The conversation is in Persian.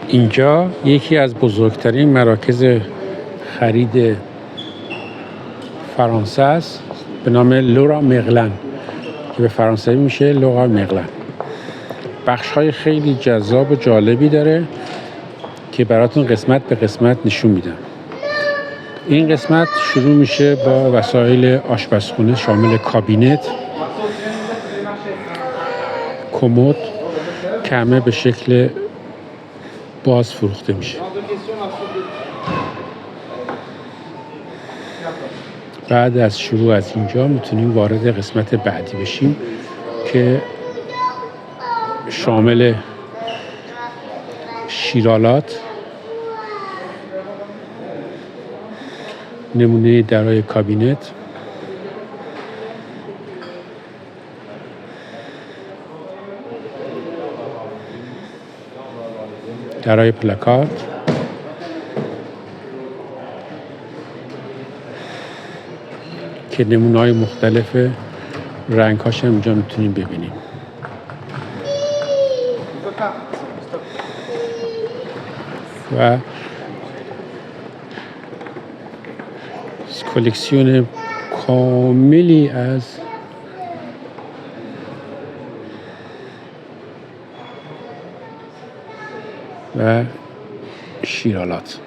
اینجا یکی از بزرگترین مراکز خرید فرانسه است به نام لورا مغلن که به فرانسوی میشه لورا مغلن. بخش‌های خیلی جذاب و جالبی داره که براتون قسمت به قسمت نشون میدم. این قسمت شروع میشه با وسایل آشپزخونه شامل کابینت، کمد که همه به شکل باز فروخته میشه. بعد از شروع از اینجا میتونیم وارد قسمت بعدی بشیم که شامل شیرالات، نمونه درای کابینت، درای پلاکارد، که نمونه‌های مختلف رنگ‌هاش هم اینجا میتونیم ببینیم. و کلکسیون کاملی از و شیرالات.